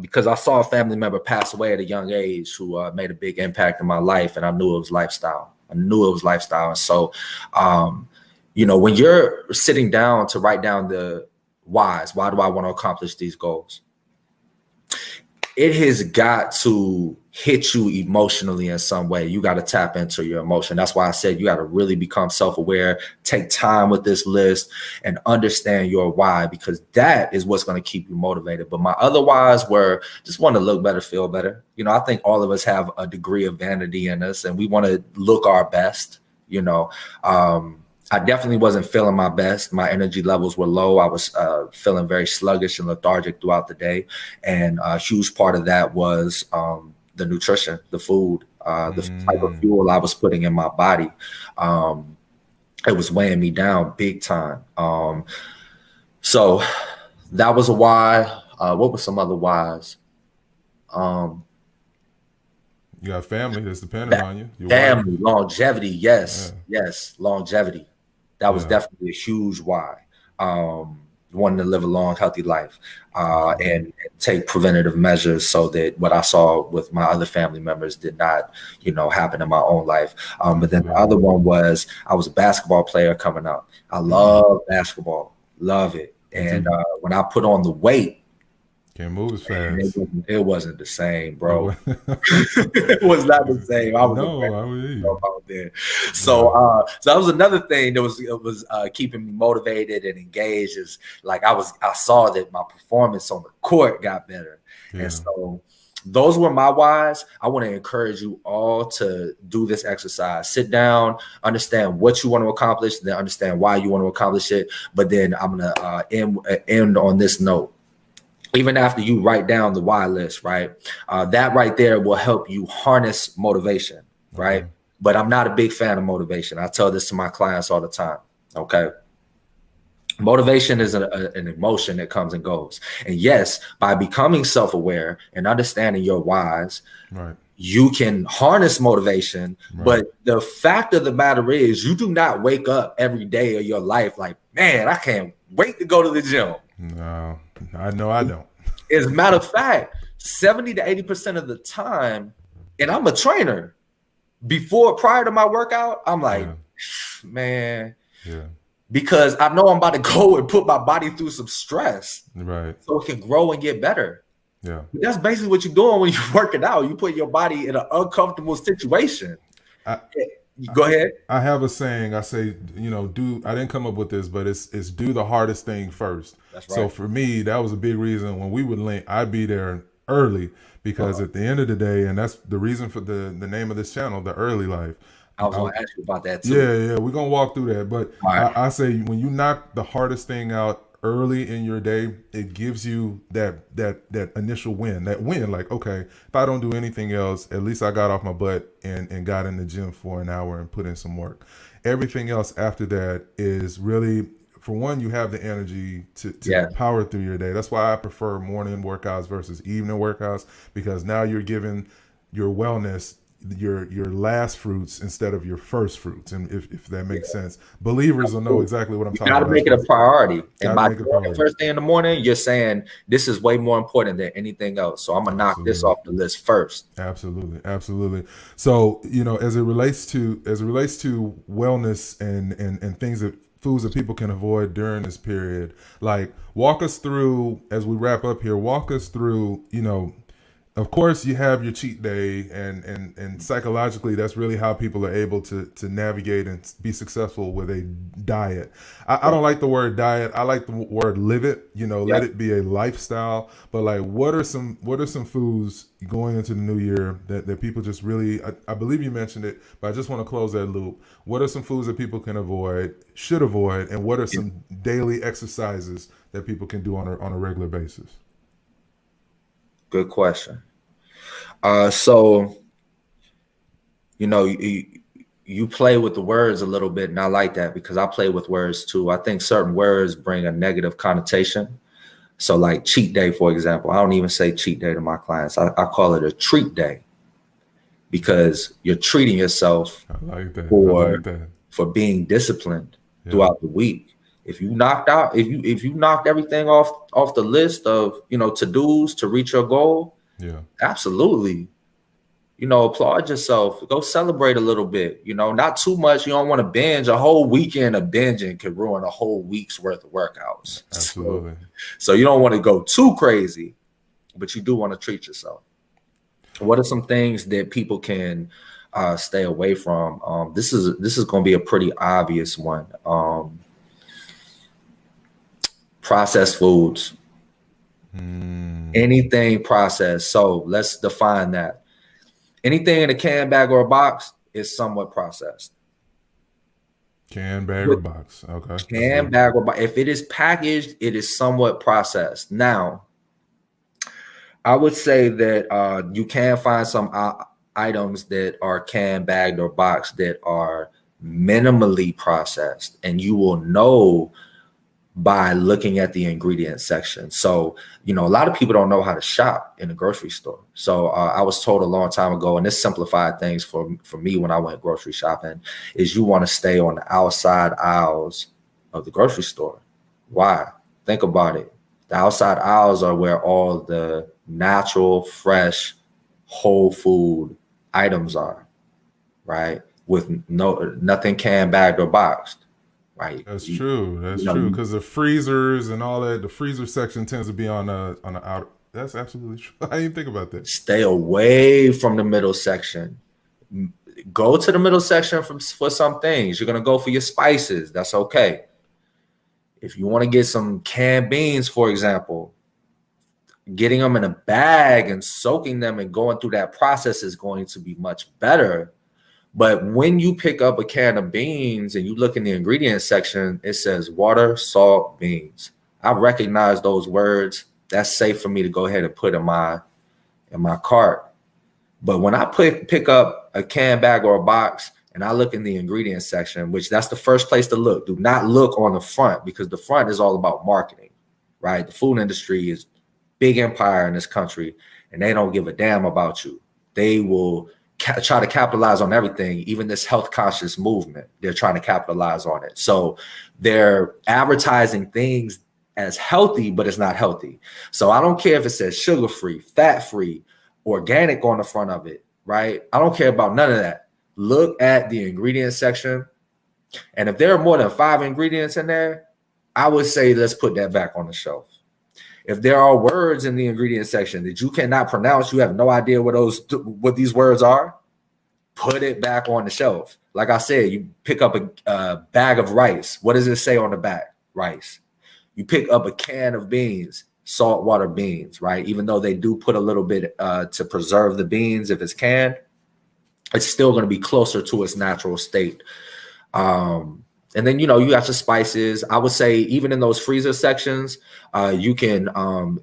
Because I saw a family member pass away at a young age who made a big impact in my life, and I knew it was lifestyle. And so, when you're sitting down to write down the whys, why do I want to accomplish these goals? It has got to hit you emotionally in some way. You got to tap into your emotion. That's why I said you got to really become self-aware, take time with this list, and understand your why, because that is what's going to keep you motivated. But my other whys were just want to look better, feel better. I think all of us have a degree of vanity in us, and we want to look our best. I definitely wasn't feeling my best. My energy levels were low. I was feeling very sluggish and lethargic throughout the day. And a huge part of that was the nutrition, the food, the type of fuel I was putting in my body. It was weighing me down big time. So that was a why. What were some other whys? You got family that's dependent on you. Your Family, wife. longevity. Yes, longevity. That was definitely a huge why. Wanting to live a long, healthy life and take preventative measures so that what I saw with my other family members did not, happen in my own life. But then the other one was I was a basketball player coming up. I love basketball, love it. And when I put on the weight, can't move as fast. It wasn't the same, bro. It was not the same. I was out there. So that was another thing that was keeping me motivated and engaged. Is like I saw that my performance on the court got better, and so those were my whys. I want to encourage you all to do this exercise. Sit down, understand what you want to accomplish, then understand why you want to accomplish it. But then I'm gonna end on this note. Even after you write down the why list, right? That right there will help you harness motivation, right? Okay. But I'm not a big fan of motivation. I tell this to my clients all the time, okay? Motivation is an emotion that comes and goes. And yes, by becoming self-aware and understanding your whys, right, you can harness motivation. Right. But the fact of the matter is you do not wake up every day of your life like, man, I can't wait to go to the gym. No, I know I don't. As a matter of fact, 70 to 80% of the time, and I'm a trainer, prior to my workout, I'm like, man, because I know I'm about to go and put my body through some stress, right? So it can grow and get better. Yeah, but that's basically what you're doing when you're working out. You put your body in an uncomfortable situation. Go ahead. I have a saying. I say, I didn't come up with this, but it's do the hardest thing first. That's right. So for me, that was a big reason when we would link, I'd be there early because at the end of the day, and that's the reason for the name of this channel, The Early Life. I was going to ask you about that too. Yeah, we're going to walk through that. But I say when you knock the hardest thing out early in your day, it gives you that initial win. That win, like, okay, if I don't do anything else, at least I got off my butt and got in the gym for an hour and put in some work. Everything else after that is really, for one, you have the energy to power through your day. That's why I prefer morning workouts versus evening workouts, because now you're giving your wellness your last fruits instead of your first fruits, and if that makes sense. Believers will know exactly what I'm You talking got to about. make it a priority. And Gotta by make it a doing it priority. first thing in the morning, you're saying this is way more important than anything else. So I'm gonna knock this Absolutely. off the list first. Absolutely. So, as it relates to wellness and things that foods that people can avoid during this period, like walk us through as we wrap up here, walk us through, of course you have your cheat day, and psychologically that's really how people are able to navigate and be successful with a diet. I don't like the word diet. I like the word live it, let it be a lifestyle. But like, what are some foods going into the new year that people just really, I believe you mentioned it, but I just want to close that loop. What are some foods that people can avoid, should avoid, and what are some daily exercises that people can do on a regular basis? Good question. So you play with the words a little bit, and I like that because I play with words too. I think certain words bring a negative connotation. So like cheat day, for example, I don't even say cheat day to my clients. I call it a treat day because you're treating yourself for being disciplined throughout the week. If you knocked out, if you knocked everything off the list of, to-dos to reach your goal, absolutely. Applaud yourself. Go celebrate a little bit. Not too much. You don't want to binge. A whole weekend of binging could ruin a whole week's worth of workouts. Absolutely. So you don't want to go too crazy, but you do want to treat yourself. What are some things that people can stay away from? This is going to be a pretty obvious one. Processed foods. Anything processed. So let's define that. Anything in a can, bag, or a box is somewhat processed. Can, bag, or box. Okay. Can, bag, or box. If it is packaged, it is somewhat processed. Now, I would say that you can find some items that are can, bagged, or boxed that are minimally processed, and you will know by looking at the ingredient section. So, a lot of people don't know how to shop in a grocery store. So I was told a long time ago, and this simplified things for me when I went grocery shopping, is you want to stay on the outside aisles of the grocery store. Why? Think about it. The outside aisles are where all the natural, fresh, whole food items are, right? With nothing can, bagged, or boxed. Right. That's true. That's true. Because the freezers and all that, the freezer section tends to be on the outer. That's absolutely true. I didn't even think about that. Stay away from the middle section. Go to the middle section for some things. You're gonna go for your spices. That's okay. If you want to get some canned beans, for example, getting them in a bag and soaking them and going through that process is going to be much better. But when you pick up a can of beans and you look in the ingredients section, it says water, salt, beans. I recognize those words. That's safe for me to go ahead and put in my cart. But when I pick up a can, bag, or a box, and I look in the ingredients section, which that's the first place to look. Do not look on the front, because the front is all about marketing, right? The food industry is big empire in this country, and they don't give a damn about you. They will try to capitalize on everything. Even this health conscious movement, they're trying to capitalize on it. So they're advertising things as healthy, but it's not healthy. So I don't care if it says sugar free, fat free, organic on the front of it, right? I don't care about none of that. Look at the ingredient section. And if there are more than 5 ingredients in there, I would say let's put that back on the shelf. If there are words in the ingredient section that you cannot pronounce, you have no idea what these words are, put it back on the shelf. Like I said, you pick up a bag of rice. What does it say on the back? Rice. You pick up a can of beans, saltwater beans, right? Even though they do put a little bit to preserve the beans if it's canned, it's still going to be closer to its natural state. And then, you got your spices. I would say even in those freezer sections, you can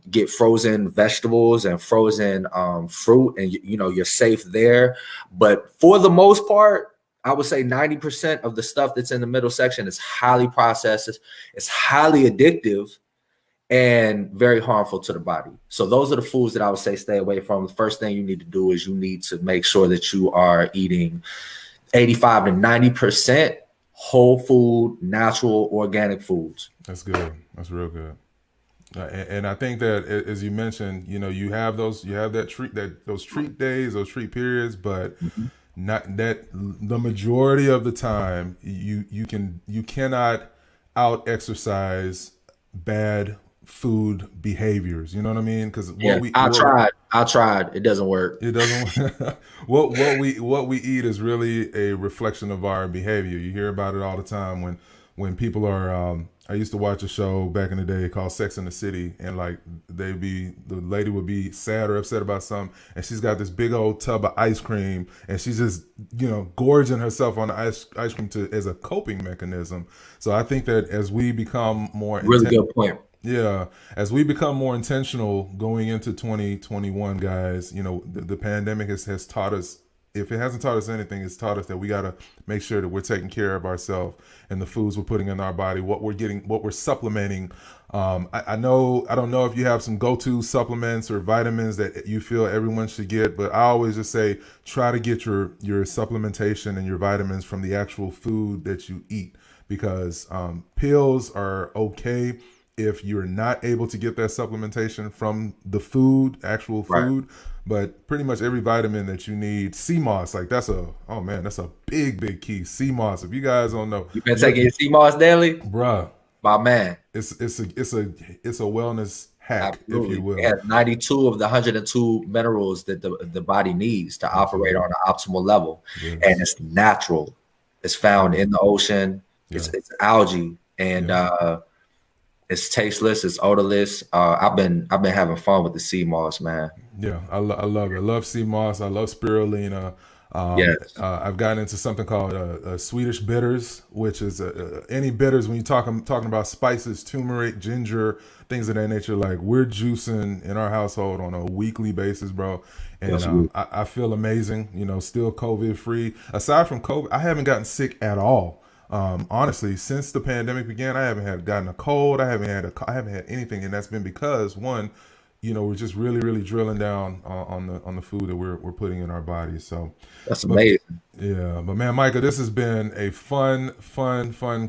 get frozen vegetables and frozen fruit, and, you're safe there. But for the most part, I would say 90% of the stuff that's in the middle section is highly processed. It's highly addictive. and very harmful to the body. So those are the foods that I would say stay away from. The first thing you need to do is you need to make sure that you are eating 85 to 90% whole food, natural, organic foods. That's good. That's real good. And I think that, as you mentioned, you have those treat days, those treat periods, but not that the majority of the time you cannot out exercise bad food behaviors. You know what I mean? Because I tried. It doesn't work. It doesn't. what we eat is really a reflection of our behavior. You hear about it all the time when people are. I used to watch a show back in the day called Sex and the City, and like the lady would be sad or upset about something, and she's got this big old tub of ice cream, and she's just gorging herself on the ice cream as a coping mechanism. So I think that as we become more good point. Yeah, as we become more intentional going into 2021, guys, the pandemic has taught us, if it hasn't taught us anything, it's taught us that we got to make sure that we're taking care of ourselves and the foods we're putting in our body, what we're getting, what we're supplementing. I don't know if you have some go-to supplements or vitamins that you feel everyone should get, but I always just say try to get your supplementation and your vitamins from the actual food that you eat, because pills are okay if you're not able to get that supplementation from the actual food. Right. But pretty much every vitamin that you need, sea moss, like that's a big key. Sea moss. If you guys don't know, you been taking sea moss daily, bruh. My man, it's a wellness hack, absolutely, if you will. It has 92 of the 102 minerals that the body needs to operate on an optimal level, yes. And it's natural. It's found in the ocean. Yeah. It's algae, and it's tasteless. It's odorless. I've been having fun with the sea moss, man. Yeah, I love it. I love sea moss. I love spirulina. Yes. I've gotten into something called Swedish bitters, which is any bitters when you're talking about spices, turmeric, ginger, things of that nature. Like we're juicing in our household on a weekly basis, bro. And I feel amazing. Still COVID free. Aside from COVID, I haven't gotten sick at all. Honestly, since the pandemic began, I haven't gotten a cold. I haven't had anything, and that's been because one, we're just really, really drilling down on the food that we're putting in our bodies. So that's amazing. Yeah, but man, Micah, this has been a fun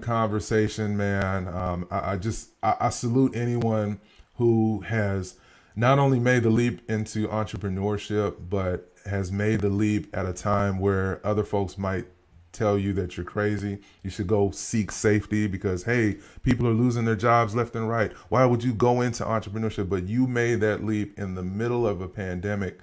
conversation, man. I salute anyone who has not only made the leap into entrepreneurship, but has made the leap at a time where other folks might tell you that you're crazy. You should go seek safety because, hey, people are losing their jobs left and right. Why would you go into entrepreneurship? But you made that leap in the middle of a pandemic,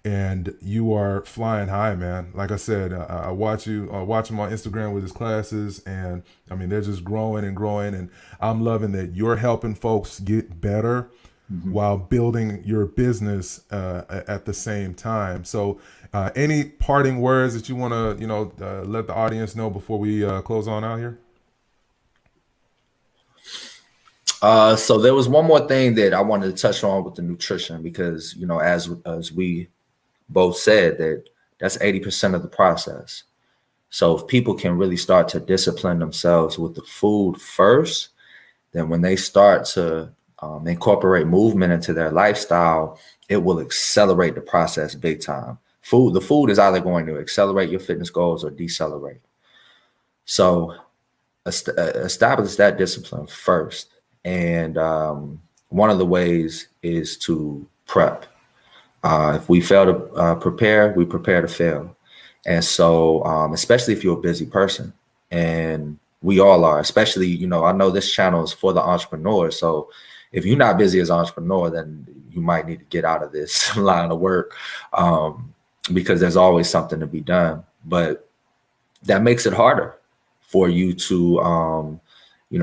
and you are flying high, man. Like I said, I watch him on Instagram with his classes, and I mean, they're just growing and growing, and I'm loving that you're helping folks get better while building your business at the same time. So any parting words that you want to, let the audience know before we close on out here? So there was one more thing that I wanted to touch on with the nutrition, because, as we both said, that's 80% of the process. So if people can really start to discipline themselves with the food first, then when they start to incorporate movement into their lifestyle, it will accelerate the process big time. The food is either going to accelerate your fitness goals or decelerate. So establish that discipline first. And one of the ways is to prep. If we fail to prepare, we prepare to fail. And so, especially if you're a busy person, and we all are, especially, I know this channel is for the entrepreneur. So if you're not busy as an entrepreneur, then you might need to get out of this line of work, because there's always something to be done. But that makes it harder for you to,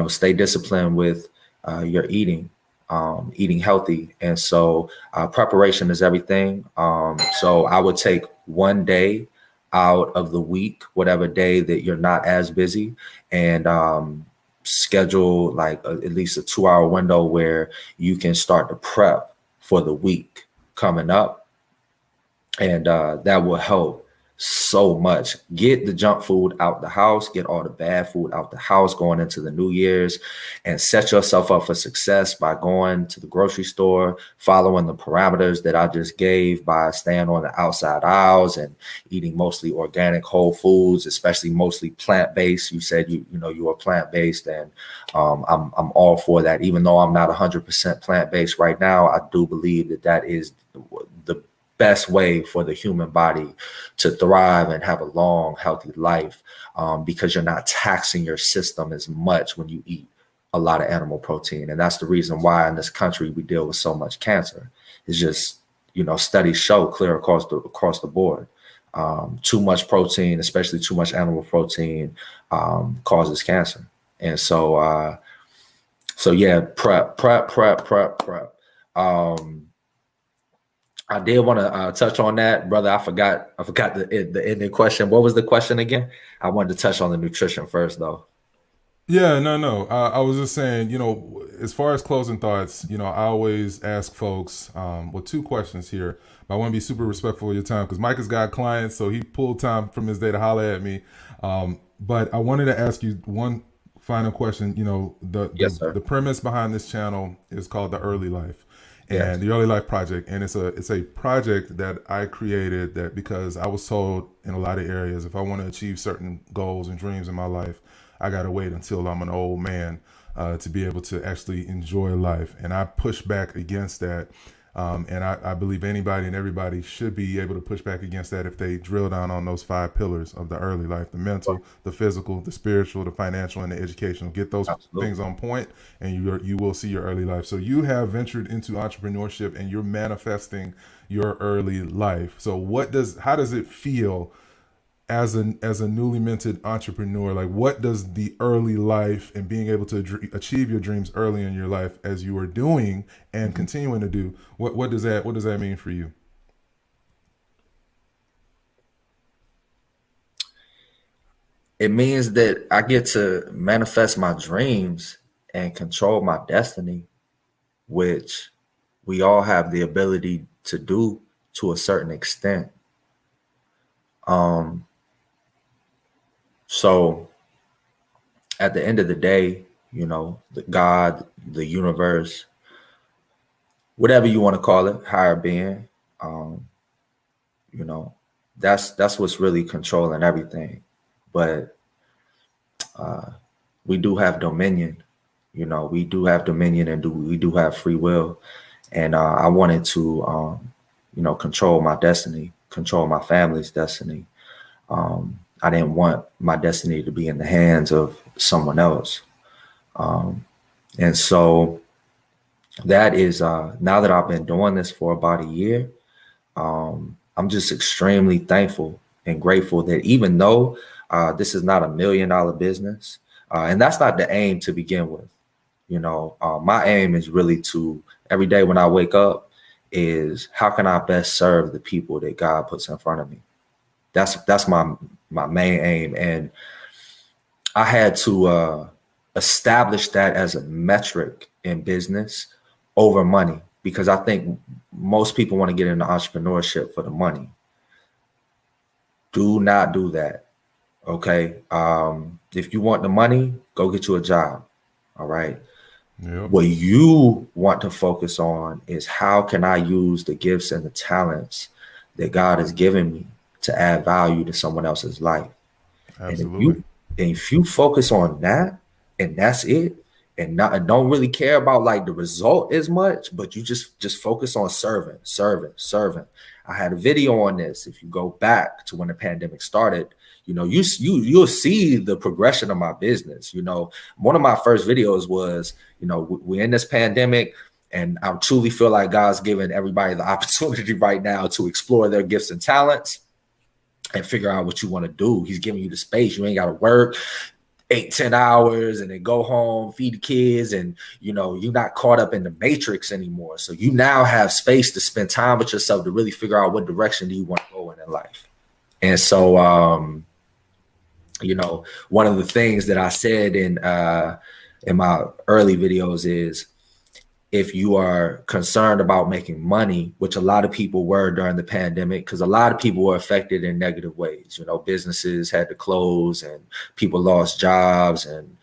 stay disciplined with your eating healthy. And so preparation is everything. So I would take one day out of the week, whatever day that you're not as busy, and schedule like at least a 2-hour window where you can start to prep for the week coming up. And that will help so much. Get the junk food out the house, get all the bad food out the house going into the New Year's, and set yourself up for success by going to the grocery store, following the parameters that I just gave by staying on the outside aisles and eating mostly organic whole foods, especially mostly plant-based. You said you are plant-based, and I'm all for that. Even though I'm not 100% plant-based right now, I do believe that is the best way for the human body to thrive and have a long, healthy life, because you're not taxing your system as much when you eat a lot of animal protein. And that's the reason why in this country we deal with so much cancer. It's just, studies show clear across the board. Too much protein, especially too much animal protein, causes cancer. And so yeah, prep. I did want to touch on that, brother. I forgot the ending question. What was the question again? I wanted to touch on the nutrition first, though. Yeah, no. I was just saying, as far as closing thoughts, I always ask folks, two questions here. But I want to be super respectful of your time because Micah's got clients, so he pulled time from his day to holler at me. But I wanted to ask you one final question. Yes, sir. The premise behind this channel is called The Early Life. And Yes. the Early Life Project, and it's a project that I created that because I was told in a lot of areas if I want to achieve certain goals and dreams in my life, I got to wait until I'm an old man to be able to actually enjoy life. And I push back against that. And I believe anybody and everybody should be able to push back against that if they drill down on those 5 pillars of the early life: the mental, the physical, the spiritual, the financial, and the educational. Get those things on point, and you will see your early life. So you have ventured into entrepreneurship and you're manifesting your early life. So how does it feel as a newly minted entrepreneur? Like, what does the early life and being able to achieve your dreams early in your life, as you are doing and continuing to do, what does that mean for you? It means that I get to manifest my dreams and control my destiny, which we all have the ability to do to a certain extent. So at the end of the day, the God, the universe, whatever you want to call it, higher being, that's what's really controlling everything. But we do have dominion, we do have dominion, and we do have free will. And I wanted to, control my destiny, control my family's destiny. I didn't want my destiny to be in the hands of someone else. And so that is, now that I've been doing this for about a year, I'm just extremely thankful and grateful that even though this is not $1 million business, and that's not the aim to begin with, my aim is really to, every day when I wake up, is how can I best serve the people that God puts in front of me? That's my main aim. And I had to establish that as a metric in business over money, because I think most people want to get into entrepreneurship for the money. Do not do that. Okay. If you want the money, go get you a job. All right. Yep. What you want to focus on is how can I use the gifts and the talents that God has given me to add value to someone else's life. Absolutely. And if you focus on that and that's it, and don't really care about like the result as much, but you just focus on serving. I had a video on this. If you go back to when the pandemic started, you'll see the progression of my business. One of my first videos was, we're in this pandemic, and I truly feel like God's giving everybody the opportunity right now to explore their gifts and talents and figure out what you want to do. He's giving you the space. You ain't got to work 8-10 hours and then go home, feed the kids, and you're not caught up in the matrix anymore. So you now have space to spend time with yourself to really figure out what direction do you want to go in life. And so one of the things that I said in my early videos is if you are concerned about making money, which a lot of people were during the pandemic, because a lot of people were affected in negative ways. Businesses had to close and people lost jobs and,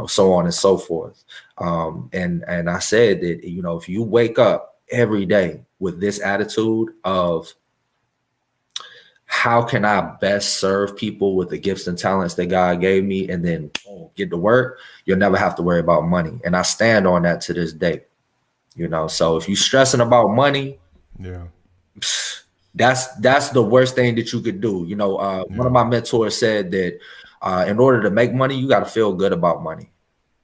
so on and so forth. And I said that, if you wake up every day with this attitude of how can I best serve people with the gifts and talents that God gave me, and then get to work, you'll never have to worry about money. And I stand on that to this day. So if you're stressing about money, yeah, that's the worst thing that you could do. One of my mentors said that in order to make money, you got to feel good about money.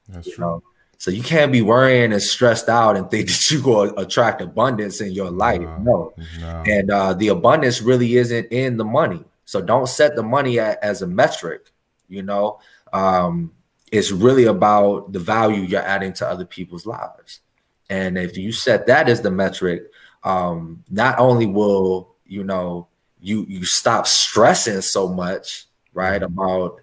That's true. So you can't be worrying and stressed out and think that you go attract abundance in your life. No. And the abundance really isn't in the money. So don't set the money as a metric. It's really about the value you're adding to other people's lives. And if you set that as the metric, not only will, you stop stressing so much, right, about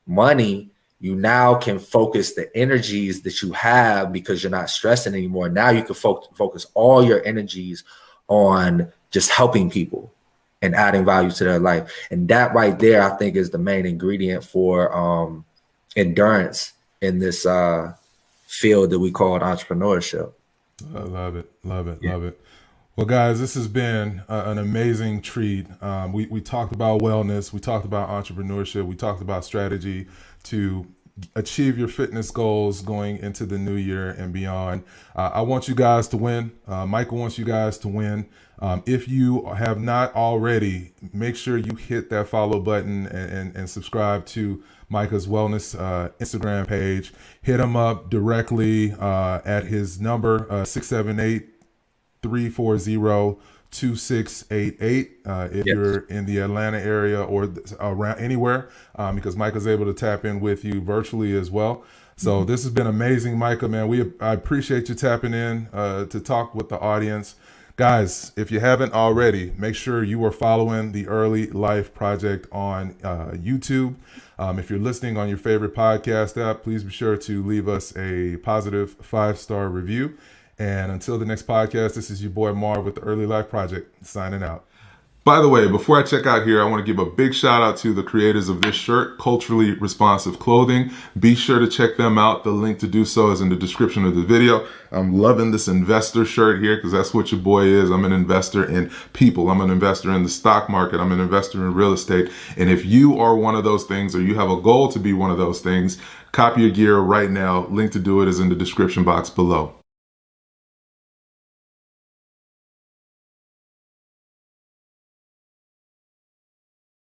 money, you now can focus the energies that you have because you're not stressing anymore. Now you can focus all your energies on just helping people and adding value to their life. And that right there, I think, is the main ingredient for endurance in this field that we call entrepreneurship. I love it. Love it. Love it. Well, guys, this has been an amazing treat. We talked about wellness. We talked about entrepreneurship. We talked about strategy to achieve your fitness goals going into the new year and beyond. I want you guys to win. Micah wants you guys to win. If you have not already, make sure you hit that follow button and subscribe to Micah's wellness Instagram page. Hit him up directly at his number 678-340-2688 if you're in the Atlanta area or around anywhere, because Micah's able to tap in with you virtually as well. So this has been amazing, Micah, man. I appreciate you tapping in to talk with the audience. Guys, if you haven't already, make sure you are following the Early Life Project on YouTube. If you're listening on your favorite podcast app, please be sure to leave us a positive 5-star review. And until the next podcast, this is your boy Marv with the Early Life Project signing out. By the way, before I check out here, I want to give a big shout out to the creators of this shirt, Culturally Responsive Clothing. Be sure to check them out. The link to do so is in the description of the video. I'm loving this investor shirt here because that's what your boy is. I'm an investor in people. I'm an investor in the stock market. I'm an investor in real estate. And if you are one of those things, or you have a goal to be one of those things, copy your gear right now. Link to do it is in the description box below.